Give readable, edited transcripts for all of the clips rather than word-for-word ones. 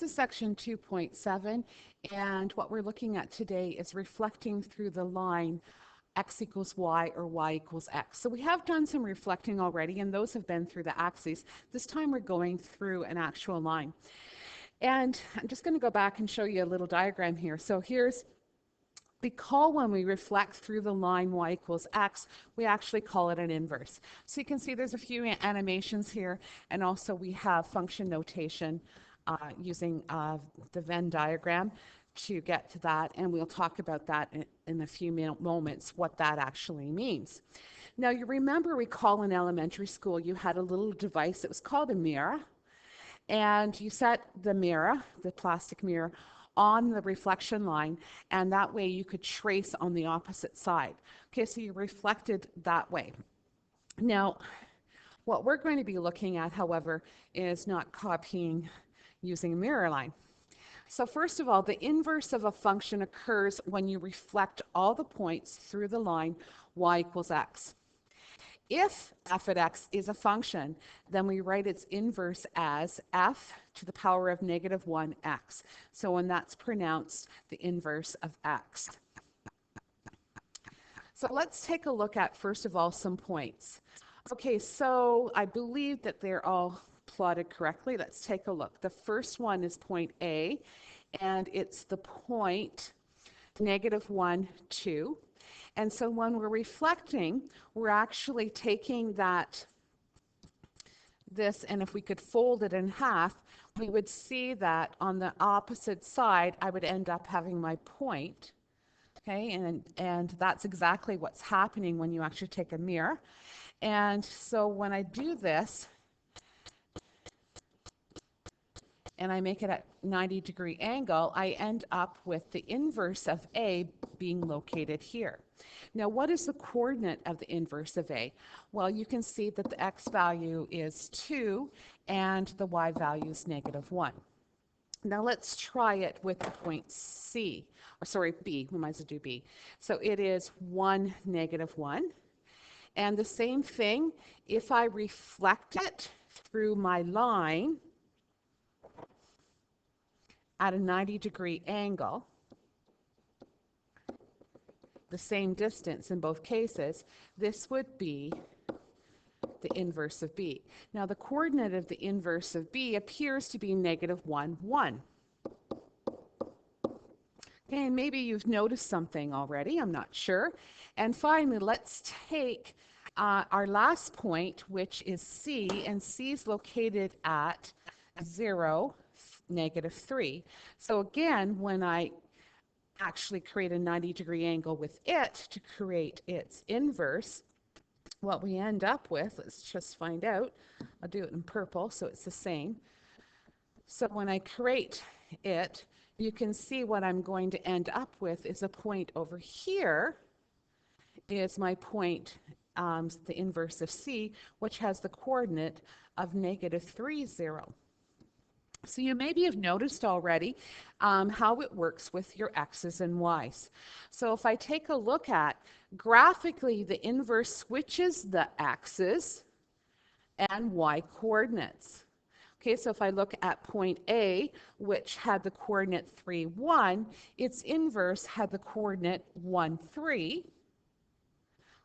This is section 2.7, and what we're looking at today is reflecting through the line x equals y or y equals x. So we have done some reflecting already, and those have been through the axes. This time we're going through an actual line. And I'm just going to go back and show you a little diagram here. So we call when we reflect through the line y equals x, we actually call it an inverse. So you can see there's a few animations here, and also we have function notation using the Venn diagram to get to that, and we'll talk about that in a few moments, what that actually means. Now, you remember, recall in elementary school, you had a little device that was called a mirror, and you set the mirror, the plastic mirror, on the reflection line, and that way you could trace on the opposite side. Okay, so you reflected that way. Now, what we're going to be looking at, however, is not copying using a mirror line. So first of all, the inverse of a function occurs when you reflect all the points through the line y equals x. If f at x is a function, then we write its inverse as f to the power of negative 1x. So when that's pronounced, the inverse of x. So let's take a look at, first of all, some points. Okay, so I believe that they're all plotted correctly. Let's take a look. The first one is point A, and it's the point negative 1, 2. And so when we're reflecting, we're actually taking this, and if we could fold it in half, we would see that on the opposite side, I would end up having my point. Okay, and that's exactly what's happening when you actually take a mirror. And so when I do this, and I make it at 90-degree angle, I end up with the inverse of A being located here. Now, what is the coordinate of the inverse of A? Well, you can see that the x value is 2 and the y value is negative 1. Now let's try it with the point C, or sorry, B. We might as well do B. So it is 1, negative 1. And the same thing, if I reflect it through my line at a 90-degree angle, the same distance in both cases, this would be the inverse of B. Now the coordinate of the inverse of B appears to be negative 1, 1. Okay, and maybe you've noticed something already, I'm not sure. And finally, let's take our last point, which is C, and C is located at 0, negative 3. So again, when I actually create a 90-degree angle with it to create its inverse, what we end up with, let's just find out. I'll do it in purple so it's the same. So when I create it, you can see what I'm going to end up with is a point over here is my point, the inverse of C, which has the coordinate of negative 3, 0. So you maybe have noticed already how it works with your x's and y's. So if I take a look at graphically, the inverse switches the x's and y coordinates. Okay, so if I look at point A, which had the coordinate 3, 1, its inverse had the coordinate 1, 3.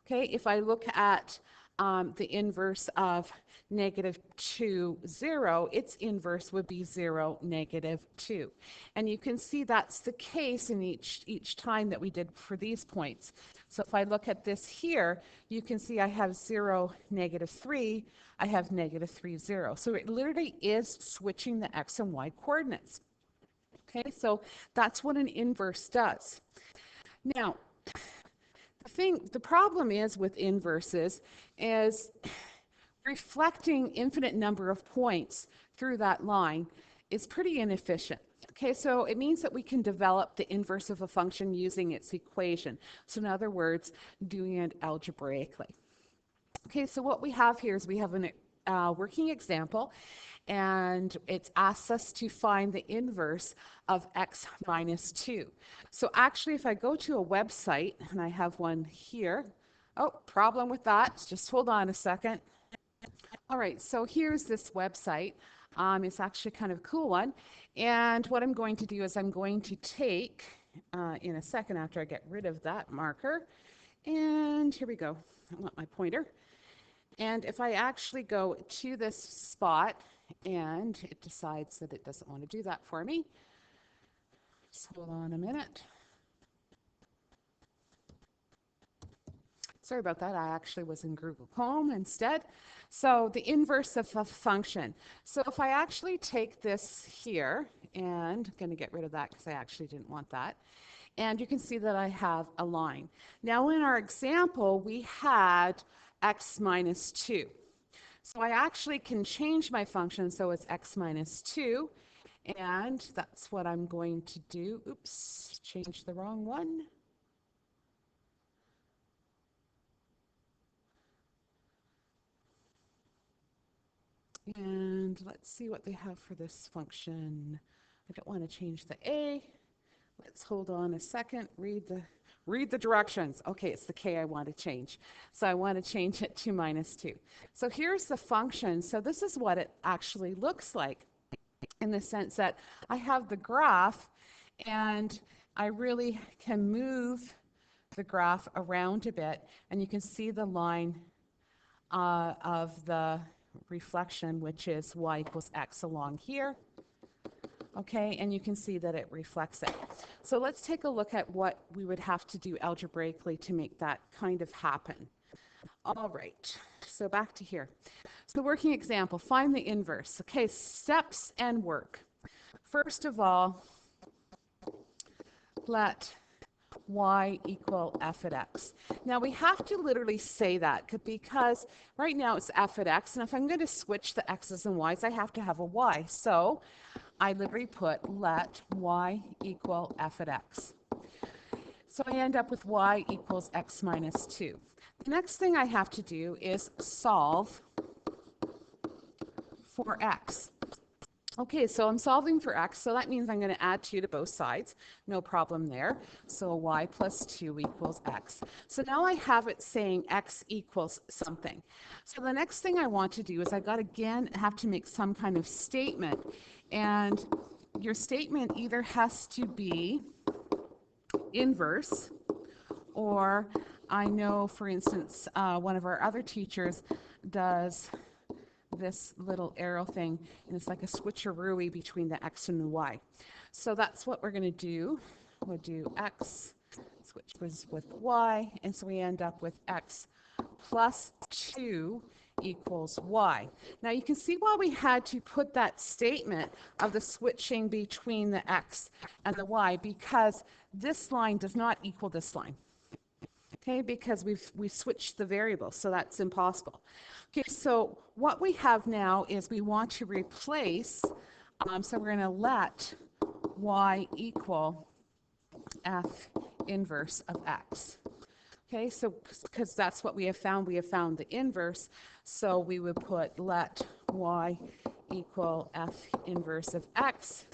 Okay, if I look at the inverse of negative 2, 0, its inverse would be 0, negative 2. And you can see that's the case in each time that we did for these points. So if I look at this here, you can see I have 0, negative 3, I have negative 3, 0. So it literally is switching the x and y coordinates. Okay, so that's what an inverse does. Now, the problem is with inverses is reflecting infinite number of points through that line is pretty inefficient. Okay, so it means that we can develop the inverse of a function using its equation. So in other words, doing it algebraically. Okay, so what we have here is we have a working example, and it asks us to find the inverse of x minus 2. So actually, if I go to a website, and I have one here, oh, problem with that, just hold on a second. All right, so here's this website. It's actually kind of a cool one. And what I'm going to do is I'm going to take, in a second after I get rid of that marker, and here we go. I want my pointer. And if I actually go to this spot and it decides that it doesn't want to do that for me, just hold on a minute. Sorry about that. I actually was in Google Chrome instead. So the inverse of a function. So if I actually take this here, and I'm going to get rid of that because I actually didn't want that. And you can see that I have a line. Now in our example, we had x minus 2. So I actually can change my function so it's x minus 2. And that's what I'm going to do. Oops, changed the wrong one. And let's see what they have for this function. I don't want to change the a. Let's hold on a second. Read the directions. Okay, it's the k I want to change. So I want to change it to minus 2. So here's the function. So this is what it actually looks like, in the sense that I have the graph and I really can move the graph around a bit, and you can see the line of the reflection, which is y equals x along here. Okay, and you can see that it reflects it. So let's take a look at what we would have to do algebraically to make that kind of happen. All right, so back to here. So working example, find the inverse. Okay, steps and work. First of all, let y equal f at x. Now we have to literally say that because right now it's f at x, and if I'm going to switch the x's and y's, I have to have a y. So I literally put let y equal f at x. So I end up with y equals x minus 2. The next thing I have to do is solve for x. Okay, so I'm solving for x, so that means I'm going to add 2 to both sides. No problem there. So y plus 2 equals x. So now I have it saying x equals something. So the next thing I want to do is I got again have to make some kind of statement. And your statement either has to be inverse, or I know, for instance, one of our other teachers does this little arrow thing, and it's like a switcheroo between the x and the y. So that's what we're going to do. We'll do x switch with y, and so we end up with x plus 2 equals y. Now you can see why we had to put that statement of the switching between the x and the y, because this line does not equal this line. Okay, because we've switched the variables, so that's impossible. Okay, so what we have now is we want to replace, so we're going to let y equal f inverse of x. Okay, so because that's what we have found the inverse, so we would put let y equal f inverse of x,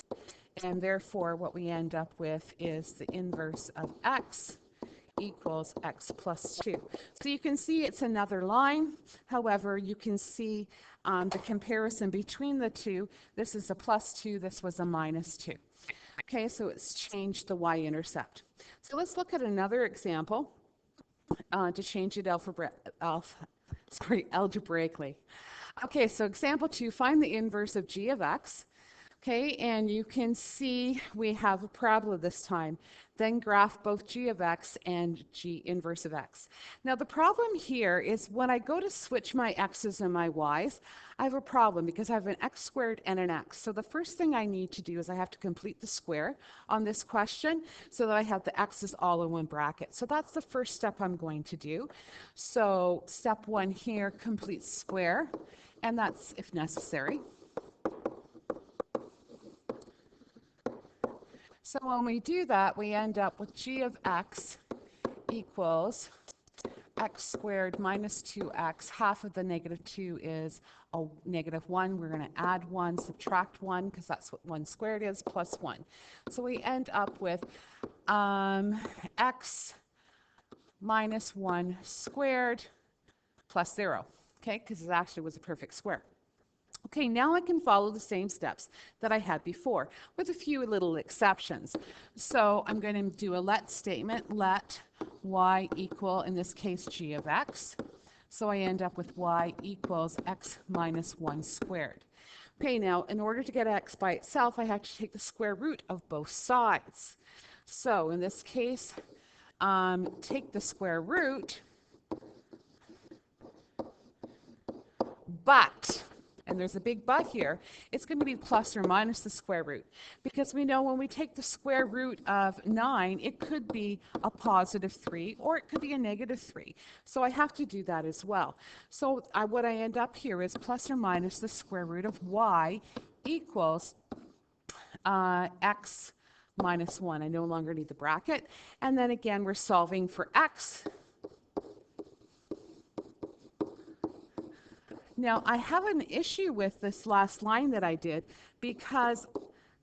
and therefore what we end up with is the inverse of x equals x plus 2. So you can see it's another line. However, you can see the comparison between the two. This is a plus 2, this was a minus 2. Okay, so it's changed the y-intercept. So let's look at another example to change it algebraically. Okay, so example 2, find the inverse of g of x. Okay, and you can see we have a parabola this time. Then graph both g of x and g inverse of x. Now the problem here is when I go to switch my x's and my y's, I have a problem because I have an x squared and an x. So the first thing I need to do is I have to complete the square on this question so that I have the x's all in one bracket. So that's the first step I'm going to do. So step 1 here, complete square, and that's if necessary. So when we do that, we end up with g of x equals x squared minus 2x. Half of the negative 2 is a negative 1. We're going to add 1, subtract 1, because that's what 1 squared is, plus 1. So we end up with x minus 1 squared plus 0, okay, because it actually was a perfect square. Okay, now I can follow the same steps that I had before with a few little exceptions. So I'm going to do a let statement, let y equal, in this case, g of x. So I end up with y equals x minus 1 squared. Okay, now in order to get x by itself, I have to take the square root of both sides. So in this case, take the square root, but, and there's a big but here, it's going to be plus or minus the square root. Because we know when we take the square root of 9, it could be a positive 3 or it could be a negative 3. So I have to do that as well. So what I end up here is plus or minus the square root of y equals x minus 1. I no longer need the bracket. And then again, we're solving for x. Now, I have an issue with this last line that I did because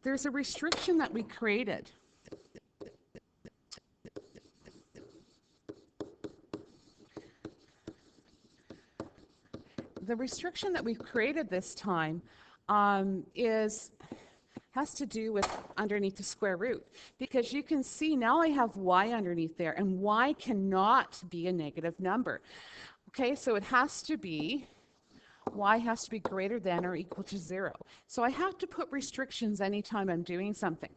there's a restriction that we created. The restriction that we've created this time has to do with underneath the square root, because you can see now I have y underneath there, and y cannot be a negative number. Okay, so it has to be, y has to be greater than or equal to 0. So I have to put restrictions anytime I'm doing something.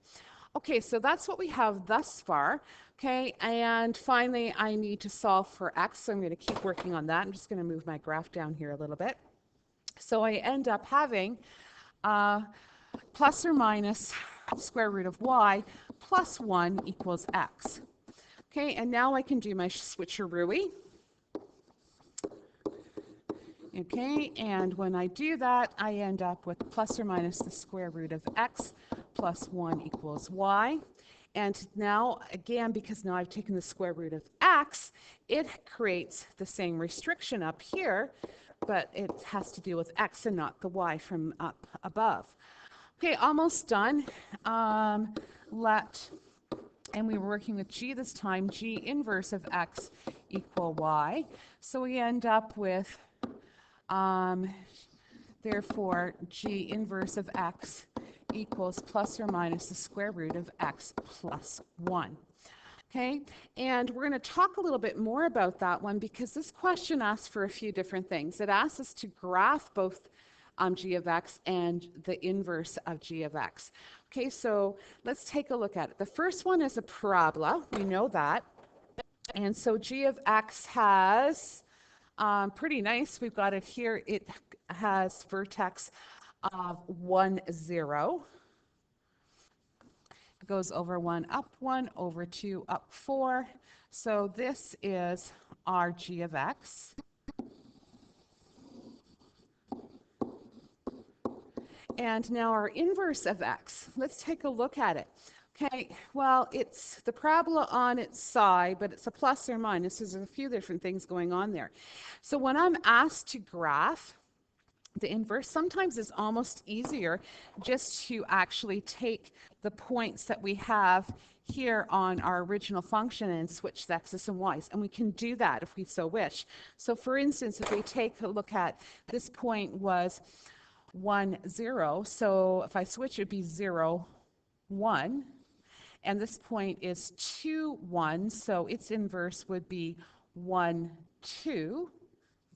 Okay, so that's what we have thus far. Okay, and finally I need to solve for x, so I'm going to keep working on that. I'm just going to move my graph down here a little bit. So I end up having plus or minus square root of y plus 1 equals x. Okay, and now I can do my switcheroo. Okay, and when I do that, I end up with plus or minus the square root of x plus 1 equals y. And now, again, because now I've taken the square root of x, it creates the same restriction up here, but it has to deal with x and not the y from up above. Okay, almost done. And we were working with g this time, g inverse of x equal y. So we end up with therefore, g inverse of x equals plus or minus the square root of x plus 1. Okay, and we're going to talk a little bit more about that one because this question asks for a few different things. It asks us to graph both g of x and the inverse of g of x. Okay, so let's take a look at it. The first one is a parabola. We know that. And so g of x has pretty nice. We've got it here. It has vertex of 1, 0. It goes over 1, up 1, over 2, up 4. So this is our g of x. And now our inverse of x. Let's take a look at it. Okay, well, it's the parabola on its side, but it's a plus or minus. There's a few different things going on there. So when I'm asked to graph the inverse, sometimes it's almost easier just to actually take the points that we have here on our original function and switch the x's and y's. And we can do that if we so wish. So for instance, if we take a look at this point was 1, 0. So if I switch, it would be 0, 1. And this point is 2, 1. So its inverse would be 1, 2.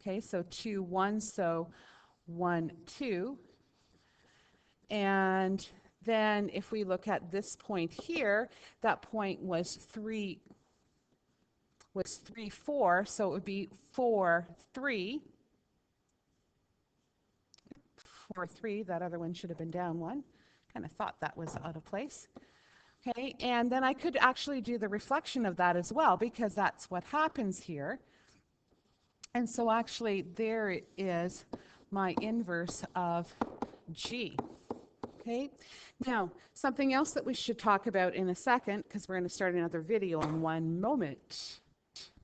Okay, so 2, 1. So 1, 2. And then if we look at this point here, that point was 3, 4. So it would be 4, 3. 4, 3. That other one should have been down 1. Kind of thought that was out of place. Okay, and then I could actually do the reflection of that as well, because that's what happens here. And so actually there it is, my inverse of g. Okay, now something else that we should talk about in a second, because we're going to start another video in 1 moment.